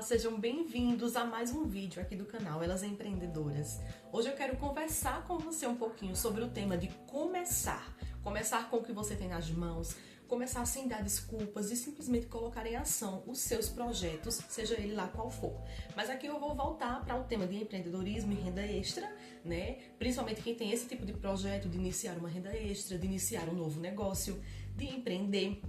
Olá, sejam bem-vindos a mais um vídeo aqui do canal Elas Empreendedoras. Hoje eu quero conversar com você um pouquinho sobre o tema de começar. Começar com o que você tem nas mãos, começar sem dar desculpas e simplesmente colocar em ação os seus projetos, seja ele lá qual for. Mas aqui eu vou voltar para o tema de empreendedorismo e renda extra, né? Principalmente quem tem esse tipo de projeto de iniciar uma renda extra, de iniciar um novo negócio, de empreender.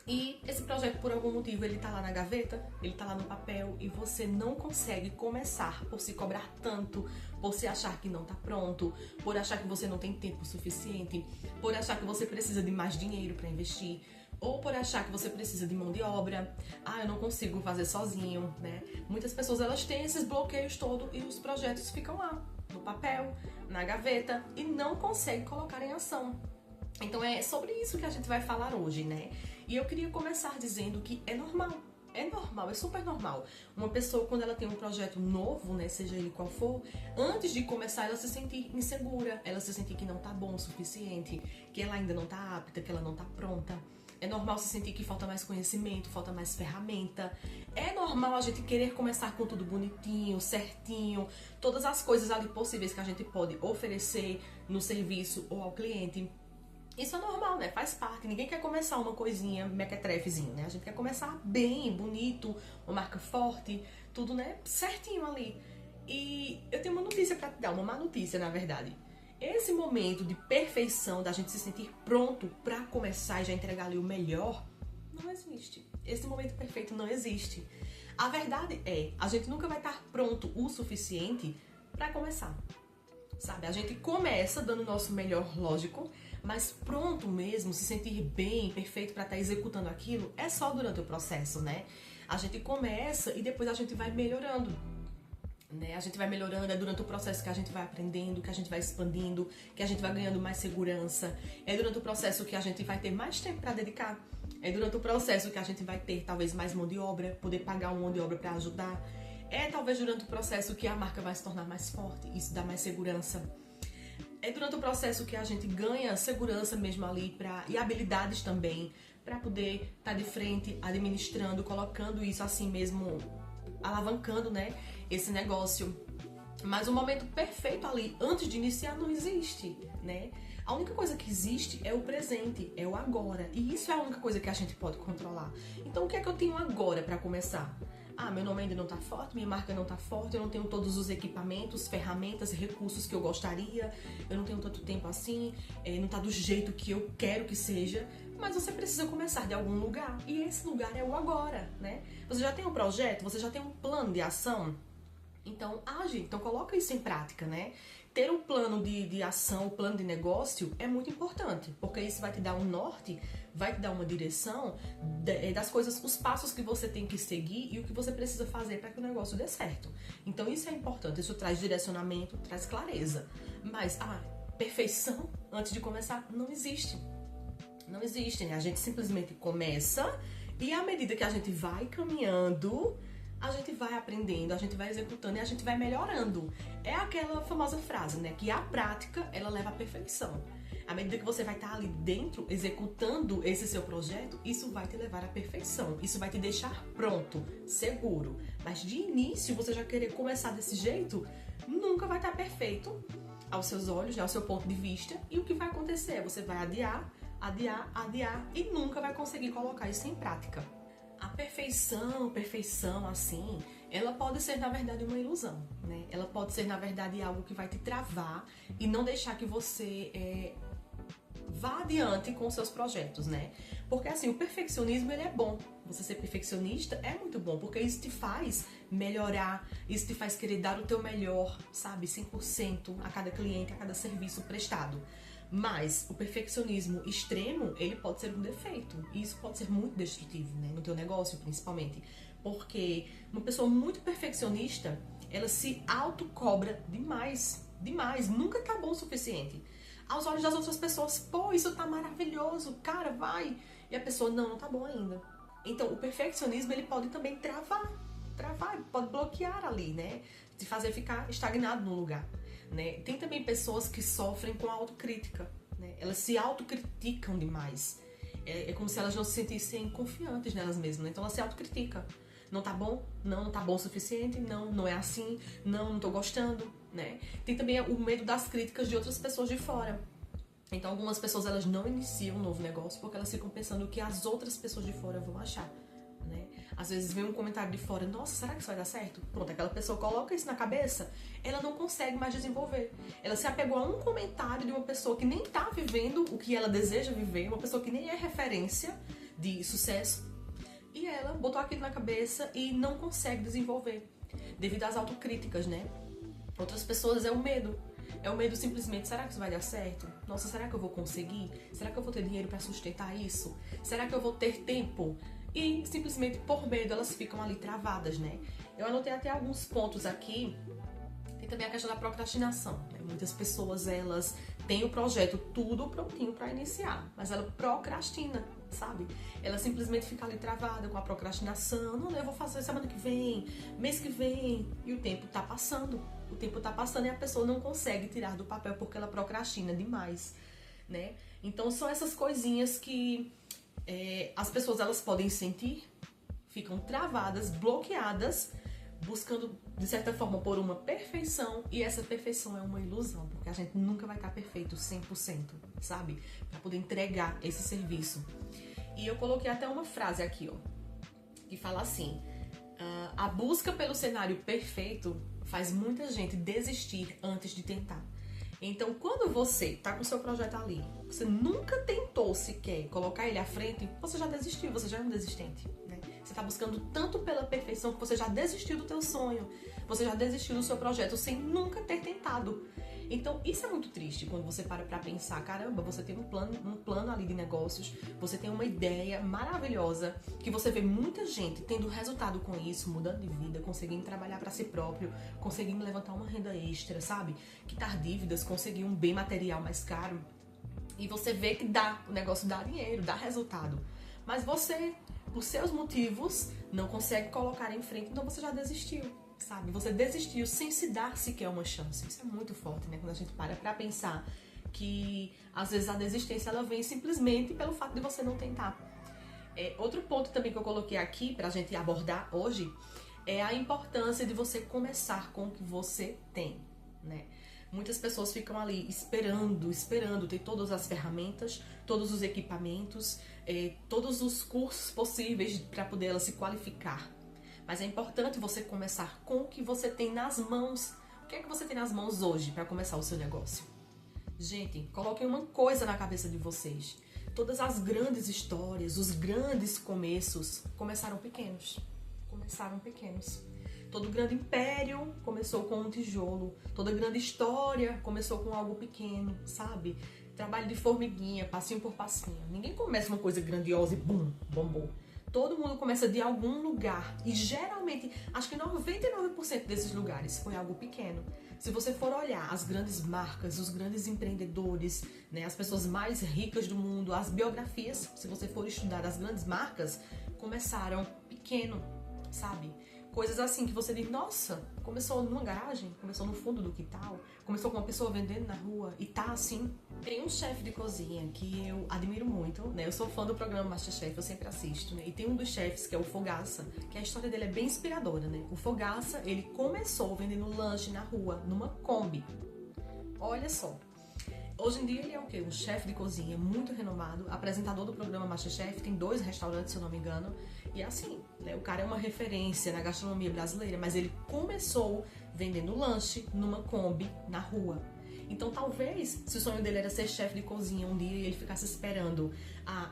E esse projeto, por algum motivo, ele tá lá na gaveta, ele tá lá no papel e você não consegue começar por se cobrar tanto, por se achar que não tá pronto, por achar que você não tem tempo suficiente, por achar que você precisa de mais dinheiro para investir, ou por achar que você precisa de mão de obra. Ah, eu não consigo fazer sozinho, né? Muitas pessoas, elas têm esses bloqueios todos e os projetos ficam lá, no papel, na gaveta e não conseguem colocar em ação. Então é sobre isso que a gente vai falar hoje, né? E eu queria começar dizendo que é normal, é super normal. Uma pessoa, quando ela tem um projeto novo, né, seja ele qual for, antes de começar ela se sentir insegura, ela se sentir que não tá bom o suficiente, que ela ainda não tá apta, que ela não tá pronta. É normal se sentir que falta mais conhecimento, falta mais ferramenta. É normal a gente querer começar com tudo bonitinho, certinho, todas as coisas ali possíveis que a gente pode oferecer no serviço ou ao cliente. Isso é normal, né? Faz parte. Ninguém quer começar uma coisinha mequetrefezinho, né? A gente quer começar bem, bonito, uma marca forte, tudo, né? Certinho ali. E eu tenho uma notícia pra te dar, uma má notícia, na verdade. Esse momento de perfeição, da gente se sentir pronto pra começar e já entregar ali o melhor, não existe. Esse momento perfeito não existe. A verdade é, a gente nunca vai estar pronto o suficiente pra começar. Sabe? A gente começa dando o nosso melhor, lógico, mas pronto mesmo, se sentir bem, perfeito para estar executando aquilo, é só durante o processo, né? A gente começa e depois a gente vai melhorando, né? A gente vai melhorando, é durante o processo que a gente vai aprendendo, que a gente vai expandindo, que a gente vai ganhando mais segurança, é durante o processo que a gente vai ter mais tempo para dedicar, é durante o processo que a gente vai ter talvez mais mão de obra, poder pagar uma mão de obra para ajudar. É talvez durante o processo que a marca vai se tornar mais forte, isso dá mais segurança. É durante o processo que a gente ganha segurança mesmo ali e habilidades também para poder estar de frente, administrando, colocando isso assim mesmo, alavancando, né, esse negócio. Mas o momento perfeito ali, antes de iniciar, não existe, né? A única coisa que existe é o presente, é o agora. E isso é a única coisa que a gente pode controlar. Então o que é que eu tenho agora para começar? Ah, meu nome ainda não tá forte, minha marca não tá forte, eu não tenho todos os equipamentos, ferramentas, recursos que eu gostaria, eu não tenho tanto tempo assim, não tá do jeito que eu quero que seja, mas você precisa começar de algum lugar, e esse lugar é o agora, né? Você já tem um projeto, você já tem um plano de ação, então age, então coloca isso em prática, né? Ter um plano de ação, um plano de negócio é muito importante, porque isso vai te dar um norte, vai te dar uma direção das coisas, os passos que você tem que seguir e o que você precisa fazer para que o negócio dê certo. Então isso é importante, isso traz direcionamento, traz clareza. Mas perfeição antes de começar não existe. Não existe, né? A gente simplesmente começa e à medida que a gente vai caminhando, a gente vai aprendendo, a gente vai executando e a gente vai melhorando. É aquela famosa frase, né? Que a prática, ela leva à perfeição. À medida que você vai estar ali dentro, executando esse seu projeto, isso vai te levar à perfeição. Isso vai te deixar pronto, seguro. Mas de início, você já querer começar desse jeito, nunca vai estar perfeito aos seus olhos, ao seu ponto de vista. E o que vai acontecer? Você vai adiar e nunca vai conseguir colocar isso em prática. A perfeição assim, ela pode ser na verdade uma ilusão, né? Ela pode ser na verdade algo que vai te travar e não deixar que você vá adiante com os seus projetos, né? Porque assim, o perfeccionismo ele é bom. Você ser perfeccionista é muito bom, porque isso te faz melhorar, isso te faz querer dar o teu melhor, sabe? 100% a cada cliente, a cada serviço prestado. Mas o perfeccionismo extremo, ele pode ser um defeito. E isso pode ser muito destrutivo, né? No teu negócio, principalmente. Porque uma pessoa muito perfeccionista, ela se autocobra demais. Demais. Nunca tá bom o suficiente. Aos olhos das outras pessoas, pô, isso tá maravilhoso, cara, vai. E a pessoa, não tá bom ainda. Então, o perfeccionismo, ele pode também travar, pode bloquear ali, né? Te fazer ficar estagnado no lugar, né? Tem também pessoas que sofrem com a autocrítica, né? Elas se autocriticam demais. É como se elas não se sentissem confiantes nelas mesmas, né? Então elas se autocriticam. Não tá bom? Não tá bom o suficiente? Não é assim? Não tô gostando, né? Tem também o medo das críticas de outras pessoas de fora. Então algumas pessoas elas não iniciam um novo negócio porque elas ficam pensando o que as outras pessoas de fora vão achar, né? Às vezes vem um comentário de fora, nossa, será que isso vai dar certo? Pronto, aquela pessoa coloca isso na cabeça, ela não consegue mais desenvolver. Ela se apegou a um comentário de uma pessoa que nem tá vivendo o que ela deseja viver, uma pessoa que nem é referência de sucesso, e ela botou aquilo na cabeça e não consegue desenvolver, devido às autocríticas, né? Outras pessoas é o medo. É o medo simplesmente, será que isso vai dar certo? Nossa, será que eu vou conseguir? Será que eu vou ter dinheiro para sustentar isso? Será que eu vou ter tempo? E simplesmente por medo elas ficam ali travadas, né? Eu anotei até alguns pontos aqui. Tem também a questão da procrastinação, né? Muitas pessoas, elas têm o projeto tudo prontinho para iniciar, mas ela procrastina, sabe? Ela simplesmente fica ali travada com a procrastinação. Não, eu vou fazer semana que vem, mês que vem, e o tempo tá passando. O tempo tá passando e a pessoa não consegue tirar do papel porque ela procrastina demais, né? Então são essas coisinhas que as pessoas elas podem sentir, ficam travadas, bloqueadas, buscando de certa forma por uma perfeição, e essa perfeição é uma ilusão, porque a gente nunca vai estar perfeito 100%, sabe? Para poder entregar esse serviço. E eu coloquei até uma frase aqui, ó, que fala assim: a busca pelo cenário perfeito faz muita gente desistir antes de tentar. Então, quando você tá com o seu projeto ali, você nunca tentou sequer colocar ele à frente, você já desistiu, você já é um desistente, né? Você tá buscando tanto pela perfeição que você já desistiu do teu sonho, você já desistiu do seu projeto sem nunca ter tentado. Então, isso é muito triste quando você para pra pensar, caramba, você tem um plano ali de negócios, você tem uma ideia maravilhosa, que você vê muita gente tendo resultado com isso, mudando de vida, conseguindo trabalhar para si próprio, conseguindo levantar uma renda extra, sabe? Quitar dívidas, conseguir um bem material mais caro. E você vê que o negócio dá dinheiro, dá resultado. Mas você, por seus motivos, não consegue colocar em frente, então você já desistiu. Sabe? Você desistiu sem se dar sequer uma chance. Isso é muito forte, né? Quando a gente para pra pensar que às vezes a desistência ela vem simplesmente pelo fato de você não tentar. Outro ponto também que eu coloquei aqui pra gente abordar hoje é a importância de você começar com o que você tem, né? Muitas pessoas ficam ali esperando ter todas as ferramentas, todos os equipamentos, todos os cursos possíveis para poder ela se qualificar. Mas é importante você começar com o que você tem nas mãos. O que é que você tem nas mãos hoje para começar o seu negócio? Gente, coloquem uma coisa na cabeça de vocês. Todas as grandes histórias, os grandes começos começaram pequenos. Todo grande império começou com um tijolo. Toda grande história começou com algo pequeno, sabe? Trabalho de formiguinha, passinho por passinho. Ninguém começa uma coisa grandiosa e bum, bombou. Todo mundo começa de algum lugar e geralmente, acho que 99% desses lugares foi algo pequeno. Se você for olhar as grandes marcas, os grandes empreendedores, né, as pessoas mais ricas do mundo, as biografias, se você for estudar as grandes marcas, começaram pequeno, sabe? Coisas assim que você diz, nossa, começou numa garagem, começou no fundo do quintal, começou com uma pessoa vendendo na rua e tá assim. Tem um chefe de cozinha que eu admiro muito, né? Eu sou fã do programa MasterChef, eu sempre assisto, né? E tem um dos chefes que é o Fogaça, que a história dele é bem inspiradora, né? O Fogaça, ele começou vendendo lanche na rua, numa Kombi. Olha só. Hoje em dia ele é o quê? Um chefe de cozinha muito renomado, apresentador do programa MasterChef, tem 2 restaurantes, se eu não me engano. E é assim, né? O cara é uma referência na gastronomia brasileira, mas ele começou vendendo lanche numa Kombi na rua. Então talvez, se o sonho dele era ser chefe de cozinha um dia e ele ficasse esperando,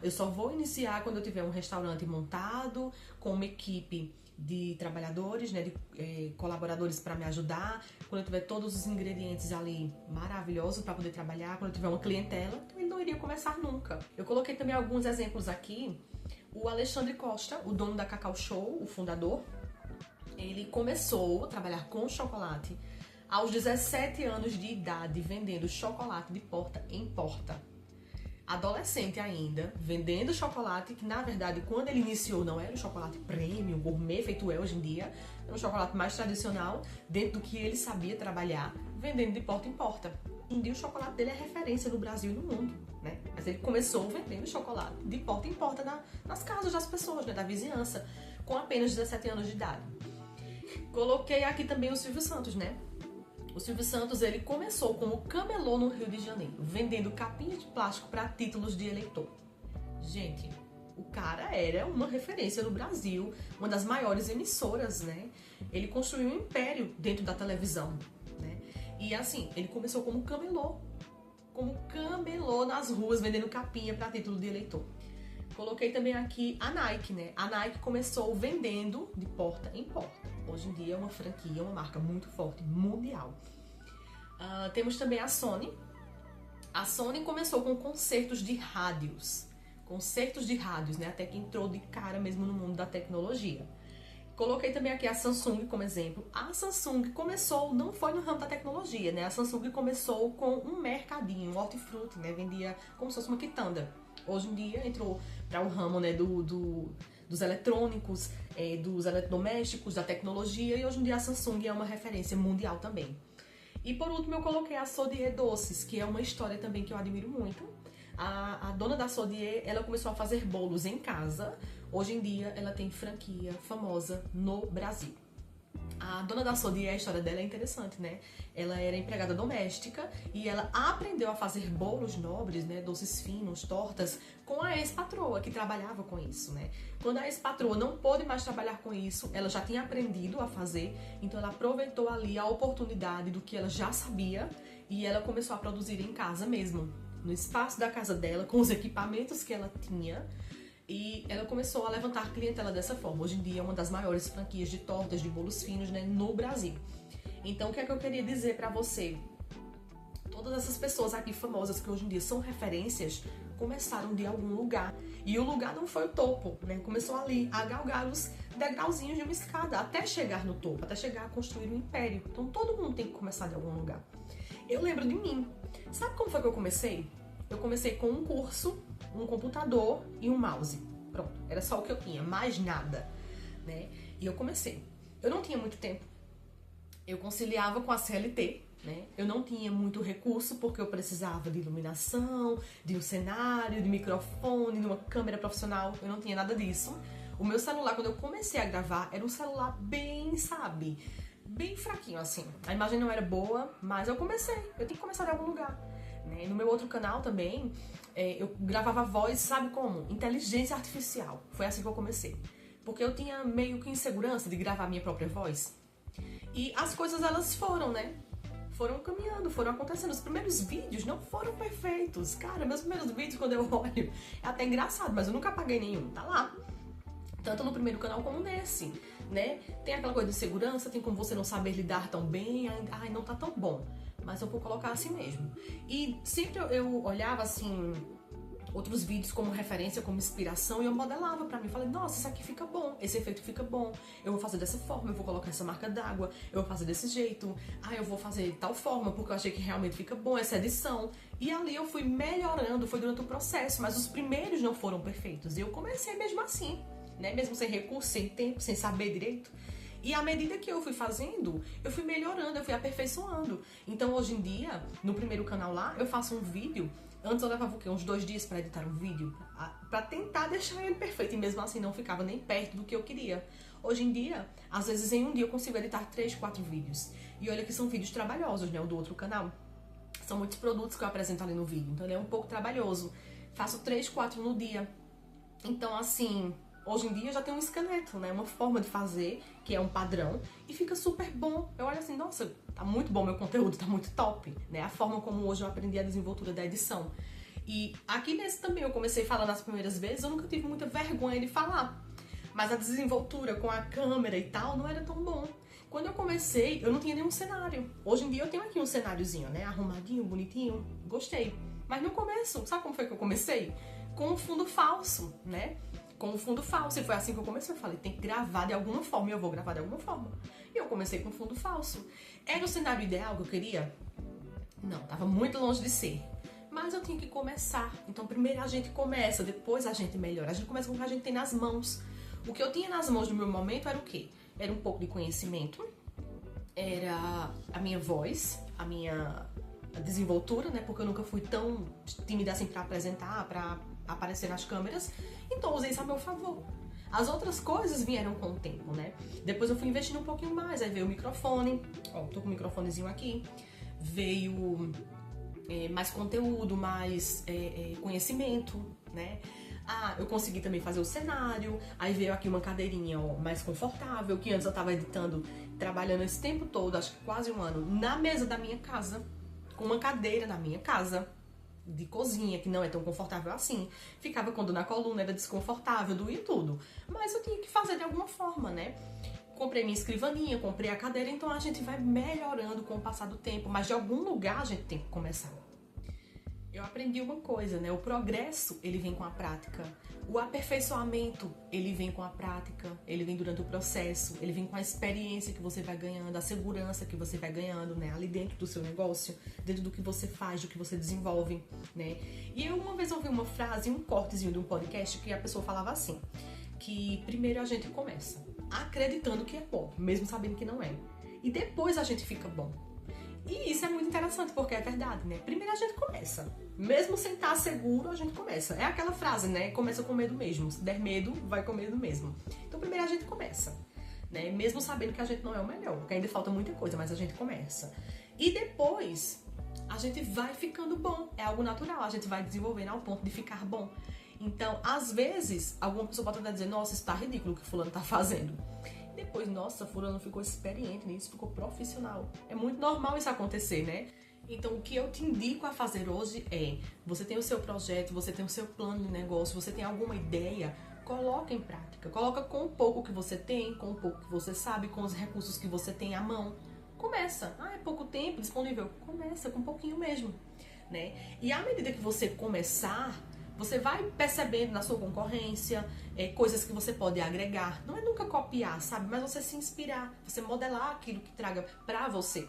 eu só vou iniciar quando eu tiver um restaurante montado, com uma equipe de trabalhadores, né, de colaboradores para me ajudar, quando eu tiver todos os ingredientes ali maravilhosos para poder trabalhar, quando eu tiver uma clientela, então ele não iria começar nunca. Eu coloquei também alguns exemplos aqui. O Alexandre Costa, o dono da Cacau Show, o fundador, ele começou a trabalhar com chocolate aos 17 anos de idade, vendendo chocolate de porta em porta. Adolescente ainda, vendendo chocolate, que na verdade, quando ele iniciou, não era o chocolate premium, gourmet, feito hoje em dia, era um chocolate mais tradicional, dentro do que ele sabia trabalhar, vendendo de porta em porta. Hoje em dia, o chocolate dele é referência no Brasil e no mundo, né? Mas ele começou vendendo chocolate de porta em porta nas casas das pessoas, né? Da vizinhança. com apenas 17 anos de idade. Coloquei aqui também o Silvio Santos, né? O Silvio Santos, ele começou como camelô no Rio de Janeiro, vendendo capinhas de plástico para títulos de eleitor. Gente, o cara era uma referência no Brasil, uma das maiores emissoras, né? Ele construiu um império dentro da televisão, né? E assim, ele começou como camelô nas ruas, vendendo capinha para título de eleitor. Coloquei também aqui a Nike, né? A Nike começou vendendo de porta em porta. Hoje em dia é uma franquia, uma marca muito forte, mundial. Temos também a Sony. A Sony começou com concertos de rádios. Né? Até que entrou de cara mesmo no mundo da tecnologia. Coloquei também aqui a Samsung como exemplo. A Samsung começou, não foi no ramo da tecnologia, né? A Samsung começou com um mercadinho, um hortifruti, né? Vendia como se fosse uma quitanda. Hoje em dia entrou para o ramo, né, dos eletrônicos, dos eletrodomésticos, da tecnologia, e hoje em dia a Samsung é uma referência mundial também. E por último eu coloquei a Sodier Doces, que é uma história também que eu admiro muito. A dona da Sodier, ela começou a fazer bolos em casa. Hoje em dia ela tem franquia famosa no Brasil. A dona da Sodier, a história dela é interessante, né? Ela era empregada doméstica e ela aprendeu a fazer bolos nobres, né? Doces finos, tortas, com a ex-patroa, que trabalhava com isso, né? Quando a ex-patroa não pôde mais trabalhar com isso, ela já tinha aprendido a fazer, então ela aproveitou ali a oportunidade do que ela já sabia e ela começou a produzir em casa mesmo, no espaço da casa dela, com os equipamentos que ela tinha. E ela começou a levantar clientela dessa forma. Hoje em dia é uma das maiores franquias de tortas, de bolos finos, né, no Brasil. Então, o que é que eu queria dizer pra você? Todas essas pessoas aqui famosas que hoje em dia são referências, começaram de algum lugar. E o lugar não foi o topo, né? Começou ali a galgar os degrauzinhos de uma escada, até chegar no topo, até chegar a construir um império. Então, todo mundo tem que começar de algum lugar. Eu lembro de mim. Sabe como foi que eu comecei? Eu comecei com um curso, um computador e um mouse. Pronto, era só o que eu tinha, mais nada, né? E eu comecei. Eu não tinha muito tempo. Eu conciliava com a CLT, né? Eu não tinha muito recurso porque eu precisava de iluminação, de um cenário, de microfone, de uma câmera profissional. Eu não tinha nada disso. O meu celular, quando eu comecei a gravar, era um celular bem, sabe, bem fraquinho assim. A imagem não era boa, mas eu comecei. Eu tinha que começar de algum lugar. No meu outro canal também, eu gravava voz, sabe como? Inteligência artificial. Foi assim que eu comecei. Porque eu tinha meio que insegurança de gravar minha própria voz. E as coisas, elas foram, né? Foram caminhando, foram acontecendo. Os primeiros vídeos não foram perfeitos. Cara, meus primeiros vídeos, quando eu olho, é até engraçado, mas eu nunca apaguei nenhum. Tá lá. Tanto no primeiro canal como nesse, né? Tem aquela coisa de segurança, tem como você não saber lidar tão bem. Ai, não tá tão bom. Mas eu vou colocar assim mesmo. E sempre eu olhava assim outros vídeos como referência, como inspiração, e eu modelava pra mim. Falei, nossa, isso aqui fica bom, esse efeito fica bom, eu vou fazer dessa forma, eu vou colocar essa marca d'água, eu vou fazer desse jeito, eu vou fazer de tal forma, porque eu achei que realmente fica bom essa edição. E ali eu fui melhorando, foi durante o processo, mas os primeiros não foram perfeitos. E eu comecei mesmo assim, né? Mesmo sem recurso, sem tempo, sem saber direito. E à medida que eu fui fazendo, eu fui melhorando, eu fui aperfeiçoando. Então hoje em dia, no primeiro canal lá, eu faço um vídeo. Antes eu levava o quê? Uns 2 dias pra editar um vídeo, pra tentar deixar ele perfeito. E mesmo assim não ficava nem perto do que eu queria. Hoje em dia, às vezes em um dia eu consigo editar 3, 4 vídeos. E olha que são vídeos trabalhosos, né? O do outro canal. São muitos produtos que eu apresento ali no vídeo. Então ele é um pouco trabalhoso. Faço 3, 4 no dia. Então assim, hoje em dia eu já tenho um esqueleto, né? Uma forma de fazer, que é um padrão. E fica super bom. Eu olho assim, nossa, tá muito bom meu conteúdo, tá muito top, né? A forma como hoje eu aprendi a desenvoltura da edição. E aqui nesse também, eu comecei falando as primeiras vezes, eu nunca tive muita vergonha de falar. Mas a desenvoltura com a câmera e tal não era tão bom. Quando eu comecei, eu não tinha nenhum cenário. Hoje em dia eu tenho aqui um cenáriozinho, né? Arrumadinho, bonitinho, gostei. Mas no começo, sabe como foi que eu comecei? Com um fundo falso, né? Com um fundo falso. E foi assim que eu comecei. Eu falei, tem que gravar de alguma forma. E eu vou gravar de alguma forma. E eu comecei com fundo falso. Era o cenário ideal que eu queria? Não, tava muito longe de ser. Mas eu tinha que começar. Então primeiro a gente começa, depois a gente melhora. A gente começa com o que a gente tem nas mãos. O que eu tinha nas mãos no meu momento era o quê? Era um pouco de conhecimento. Era a minha voz, a minha desenvoltura, né? Porque eu nunca fui tão tímida assim pra apresentar, pra aparecer nas câmeras. Então eu usei isso a meu favor. As outras coisas vieram com o tempo, né? Depois eu fui investindo um pouquinho mais, aí veio o microfone, ó, tô com o microfonezinho aqui, veio mais conteúdo, mais conhecimento, né? Ah, eu consegui também fazer o cenário, aí veio aqui uma cadeirinha, ó, mais confortável, que antes eu tava editando, trabalhando esse tempo todo, acho que quase um ano, na mesa da minha casa, com uma cadeira na minha casa, de cozinha, que não é tão confortável assim. Ficava com dor na coluna, era desconfortável, doía tudo. Mas eu tinha que fazer de alguma forma, né? Comprei minha escrivaninha, comprei a cadeira, então a gente vai melhorando com o passar do tempo, mas de algum lugar a gente tem que começar. Eu aprendi uma coisa, né? O progresso, ele vem com a prática. O aperfeiçoamento, ele vem com a prática, ele vem durante o processo, ele vem com a experiência que você vai ganhando, a segurança que você vai ganhando, né? Ali dentro do seu negócio, dentro do que você faz, do que você desenvolve, né? E eu uma vez ouvi uma frase, um cortezinho de um podcast que a pessoa falava assim, que primeiro a gente começa acreditando que é bom, mesmo sabendo que não é. E depois a gente fica bom. E isso é muito interessante, porque é verdade, né? Primeiro a gente começa. Mesmo sem estar seguro, a gente começa. É aquela frase, né? Começa com medo mesmo. Se der medo, vai com medo mesmo. Então primeiro a gente começa, né? Mesmo sabendo que a gente não é o melhor, porque ainda falta muita coisa, mas a gente começa. E depois, a gente vai ficando bom. É algo natural, a gente vai desenvolvendo ao ponto de ficar bom. Então, às vezes, alguma pessoa pode estar dizendo, nossa, isso tá ridículo o que fulano tá fazendo. Depois, nossa, fulano ficou experiente nisso, ficou profissional. É muito normal isso acontecer, né? Então, o que eu te indico a fazer hoje é, você tem o seu projeto, você tem o seu plano de negócio, você tem alguma ideia, coloca em prática. Coloca com o pouco que você tem, com o pouco que você sabe, com os recursos que você tem à mão. Começa. Ah, é pouco tempo disponível? Começa com um pouquinho mesmo, né? E à medida que você começar, você vai percebendo na sua concorrência coisas que você pode agregar. Não é nunca copiar, sabe? Mas você se inspirar, você modelar aquilo que traga pra você.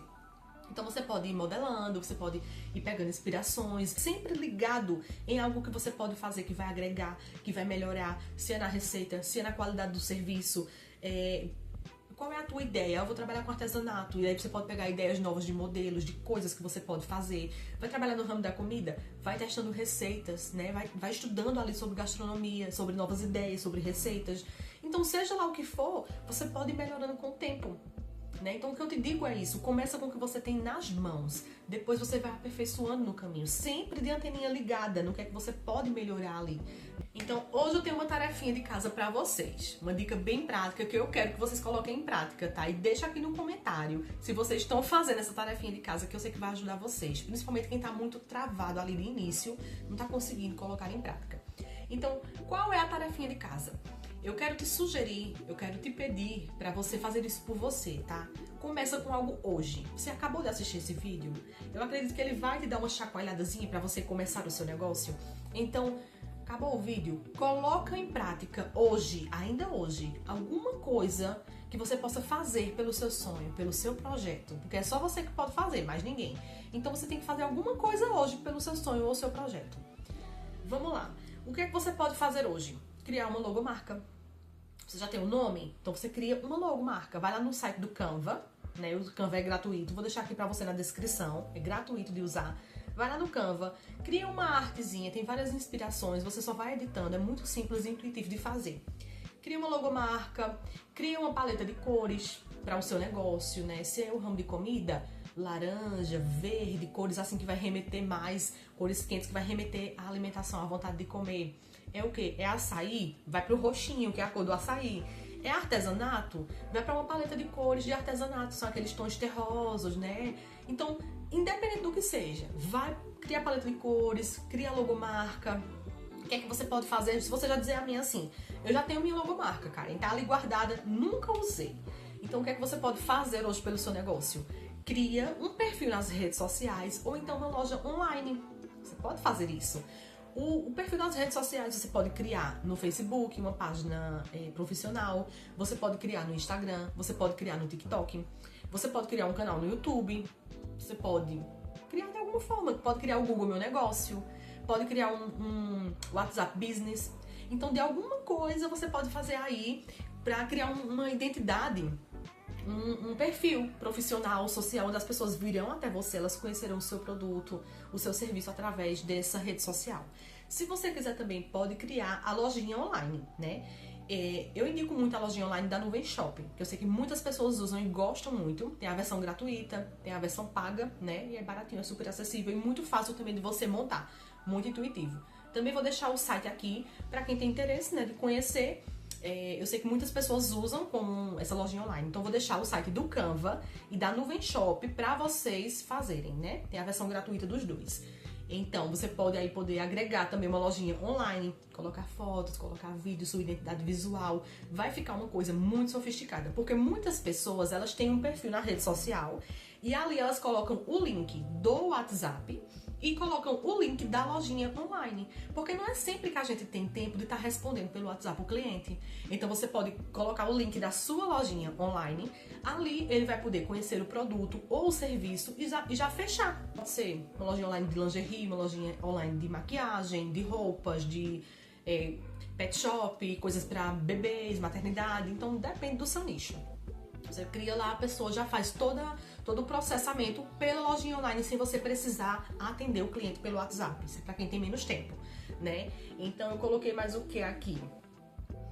Então você pode ir modelando, você pode ir pegando inspirações, sempre ligado em algo que você pode fazer que vai agregar, que vai melhorar, se é na receita, se é na qualidade do serviço. Qual é a tua ideia? Eu vou trabalhar com artesanato, e aí você pode pegar ideias novas de modelos, de coisas que você pode fazer. Vai trabalhar no ramo da comida? Vai testando receitas, né? Vai estudando ali sobre gastronomia, sobre novas ideias, sobre receitas. Então, seja lá o que for, você pode ir melhorando com o tempo, né? Então, o que eu te digo é isso. Começa com o que você tem nas mãos. Depois você vai aperfeiçoando no caminho. Sempre de anteninha ligada no que é que você pode melhorar ali. Então, hoje eu tenho uma tarefinha de casa pra vocês. Uma dica bem prática que eu quero que vocês coloquem em prática, tá? E deixa aqui no comentário se vocês estão fazendo essa tarefinha de casa, que eu sei que vai ajudar vocês. Principalmente quem tá muito travado ali no início, não tá conseguindo colocar em prática. Então, qual é a tarefinha de casa? Eu quero te sugerir, eu quero te pedir pra você fazer isso por você, tá? Começa com algo hoje. Você acabou de assistir esse vídeo? Eu acredito que ele vai te dar uma chacoalhadazinha pra você começar o seu negócio. Então, acabou o vídeo? Coloca em prática hoje, ainda hoje, alguma coisa que você possa fazer pelo seu sonho, pelo seu projeto. Porque é só você que pode fazer, mais ninguém. Então você tem que fazer alguma coisa hoje pelo seu sonho ou seu projeto. Vamos lá. O que é que você pode fazer hoje? Criar uma logomarca. Você já tem um nome? Então você cria uma logomarca. Vai lá no site do Canva, né? O Canva é gratuito. Vou deixar aqui pra você na descrição. É gratuito de usar. Vai lá no Canva, cria uma artezinha, tem várias inspirações, você só vai editando, é muito simples e intuitivo de fazer. Cria uma logomarca, cria uma paleta de cores para o seu negócio, né? Se é o ramo de comida, laranja, verde, cores assim que vai remeter mais, cores quentes que vai remeter à alimentação, à vontade de comer. É o quê? É açaí? Vai pro roxinho, que é a cor do açaí. É artesanato? Vai para uma paleta de cores de artesanato, são aqueles tons terrosos, né? Então, independente do que seja, vai criar paleta de cores, cria logomarca. O que é que você pode fazer? Se você já dizer a mim assim, eu já tenho minha logomarca, Karen, tá ali guardada, nunca usei. Então, o que é que você pode fazer hoje pelo seu negócio? Cria um perfil nas redes sociais ou então uma loja online. Você pode fazer isso. O perfil nas redes sociais você pode criar no Facebook, uma página profissional. Você pode criar no Instagram, você pode criar no TikTok. Você pode criar um canal no YouTube. Você pode criar de alguma forma. Pode criar o Google Meu Negócio. Pode criar um WhatsApp Business. Então, de alguma coisa você pode fazer aí para criar uma identidade, um perfil profissional, social, onde as pessoas virão até você, elas conhecerão o seu produto, o seu serviço através dessa rede social. Se você quiser também, pode criar a lojinha online, né? Eu indico muito a lojinha online da Nuvem Shop, que eu sei que muitas pessoas usam e gostam muito. Tem a versão gratuita, tem a versão paga, né? E é baratinho, é super acessível e muito fácil também de você montar, muito intuitivo. Também vou deixar o site aqui para quem tem interesse, né, de conhecer. Eu sei que muitas pessoas usam como essa lojinha online, então vou deixar o site do Canva e da Nuvem Shop para vocês fazerem, né? Tem a versão gratuita dos dois. Então, você pode aí poder agregar também uma lojinha online, colocar fotos, colocar vídeos, sua identidade visual. Vai ficar uma coisa muito sofisticada, porque muitas pessoas, elas têm um perfil na rede social e ali elas colocam o link do WhatsApp e colocam o link da lojinha online, porque não é sempre que a gente tem tempo de estar respondendo pelo WhatsApp o cliente. Então você pode colocar o link da sua lojinha online, ali ele vai poder conhecer o produto ou o serviço e já fechar. Pode ser uma lojinha online de lingerie, uma lojinha online de maquiagem, de roupas, de pet shop, coisas para bebês, maternidade, então depende do seu nicho. Você cria lá, a pessoa já faz todo o processamento pela lojinha online sem você precisar atender o cliente pelo WhatsApp. Isso é para quem tem menos tempo, né? Então eu coloquei mais o que aqui?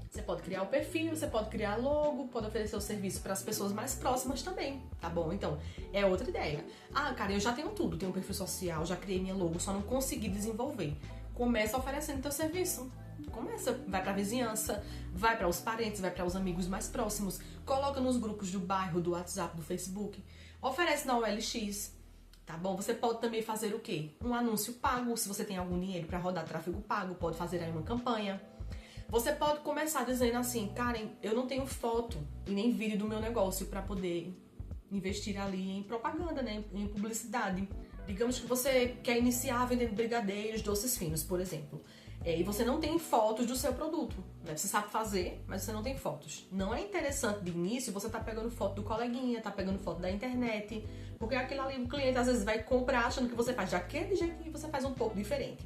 Você pode criar o perfil, você pode criar logo, pode oferecer o serviço para as pessoas mais próximas também, tá bom? Então, é outra ideia. Ah, cara, eu já tenho tudo, tenho um perfil social, já criei minha logo, só não consegui desenvolver. Começa oferecendo teu serviço. Começa, vai pra vizinhança, vai para os parentes, vai para os amigos mais próximos, coloca nos grupos do bairro, do WhatsApp, do Facebook, oferece na OLX, tá bom? Você pode também fazer o quê? Um anúncio pago, se você tem algum dinheiro para rodar tráfego pago, pode fazer aí uma campanha. Você pode começar dizendo assim, Karen, eu não tenho foto e nem vídeo do meu negócio para poder investir ali em propaganda, né? Em publicidade. Digamos que você quer iniciar vendendo brigadeiros, doces finos, por exemplo. E você não tem fotos do seu produto, né? Você sabe fazer, mas você não tem fotos. Não é interessante de início você tá pegando foto do coleguinha, tá pegando foto da internet, porque aquilo ali o cliente às vezes vai comprar achando que você faz daquele jeito e você faz um pouco diferente.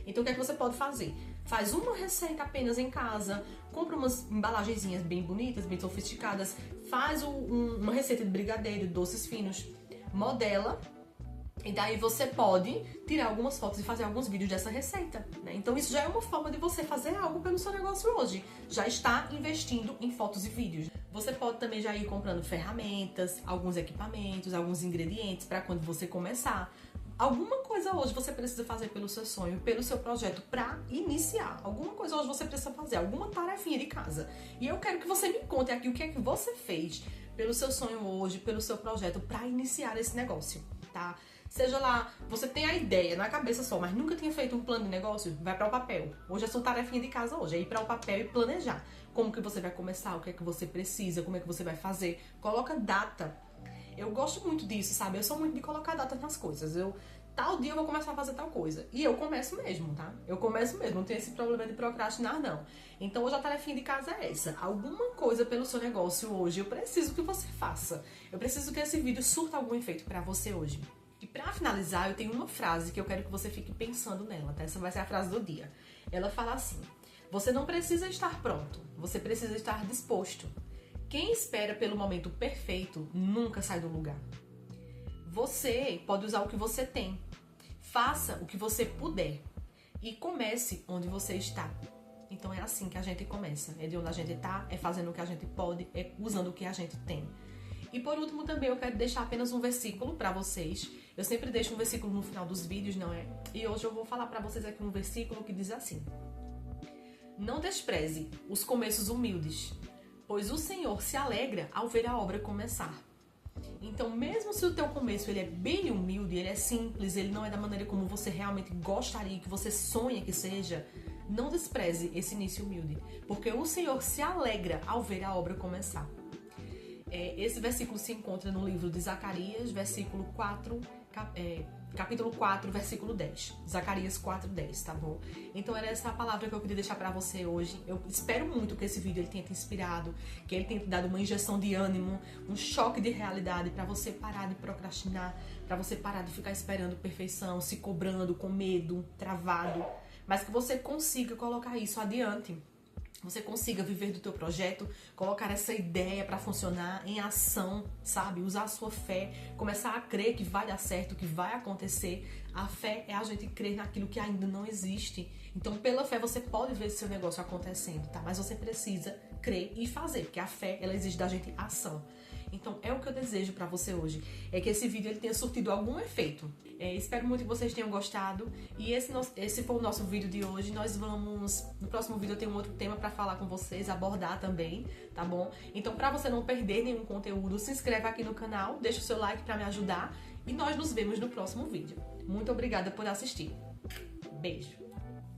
Então o que é que você pode fazer? Faz uma receita apenas em casa, compra umas embalagenzinhas bem bonitas, bem sofisticadas, faz uma receita de brigadeiro, doces finos, modela. E daí você pode tirar algumas fotos e fazer alguns vídeos dessa receita, né? Então isso já é uma forma de você fazer algo pelo seu negócio hoje. Já está investindo em fotos e vídeos. Você pode também já ir comprando ferramentas, alguns equipamentos, alguns ingredientes para quando você começar. Alguma coisa hoje você precisa fazer pelo seu sonho, pelo seu projeto para iniciar. Alguma coisa hoje você precisa fazer, alguma tarefinha de casa. E eu quero que você me conte aqui o que é que você fez pelo seu sonho hoje, pelo seu projeto para iniciar esse negócio, tá? Seja lá, você tem a ideia na cabeça só, mas nunca tinha feito um plano de negócio, vai para o papel. Hoje é sua tarefinha de casa hoje, é ir para o papel e planejar. Como que você vai começar, o que é que você precisa, como é que você vai fazer. Coloca data. Eu gosto muito disso, sabe? Eu sou muito de colocar data nas coisas. Tal dia eu vou começar a fazer tal coisa. E eu começo mesmo, tá? Eu começo mesmo, não tem esse problema de procrastinar, não. Então hoje a tarefinha de casa é essa. Alguma coisa pelo seu negócio hoje, eu preciso que você faça. Eu preciso que esse vídeo surta algum efeito pra você hoje. E pra finalizar, eu tenho uma frase que eu quero que você fique pensando nela, tá? Essa vai ser a frase do dia. Ela fala assim: você não precisa estar pronto, você precisa estar disposto. Quem espera pelo momento perfeito nunca sai do lugar. Você pode usar o que você tem. Faça o que você puder. E comece onde você está. Então é assim que a gente começa. É de onde a gente está, é fazendo o que a gente pode, é usando o que a gente tem. E por último também eu quero deixar apenas um versículo para vocês. Eu sempre deixo um versículo no final dos vídeos, não é? E hoje eu vou falar para vocês aqui um versículo que diz assim: não despreze os começos humildes, pois o Senhor se alegra ao ver a obra começar. Então, mesmo se o teu começo ele é bem humilde, ele é simples, ele não é da maneira como você realmente gostaria, que você sonha que seja, não despreze esse início humilde, porque o Senhor se alegra ao ver a obra começar. Esse versículo se encontra no livro de Zacarias, capítulo 4, versículo 10. Zacarias 4:10, tá bom? Então era essa a palavra que eu queria deixar pra você hoje. Eu espero muito que esse vídeo ele tenha te inspirado, que ele tenha te dado uma injeção de ânimo, um choque de realidade pra você parar de procrastinar, pra você parar de ficar esperando perfeição, se cobrando com medo, travado, mas que você consiga colocar isso adiante. Você consiga viver do teu projeto, colocar essa ideia para funcionar em ação, sabe? Usar a sua fé, começar a crer que vai dar certo, que vai acontecer. A fé é a gente crer naquilo que ainda não existe Então, pela fé, você pode ver seu negócio acontecendo, tá? Mas você precisa crer e fazer, porque a fé, ela exige da gente ação. Então, é o que eu desejo pra você hoje. É que esse vídeo ele tenha surtido algum efeito. Espero muito que vocês tenham gostado. E esse foi o nosso vídeo de hoje. Nós vamos... No próximo vídeo eu tenho um outro tema pra falar com vocês, abordar também, tá bom? Então, pra você não perder nenhum conteúdo, se inscreve aqui no canal, deixa o seu like pra me ajudar. E nós nos vemos no próximo vídeo. Muito obrigada por assistir. Beijo!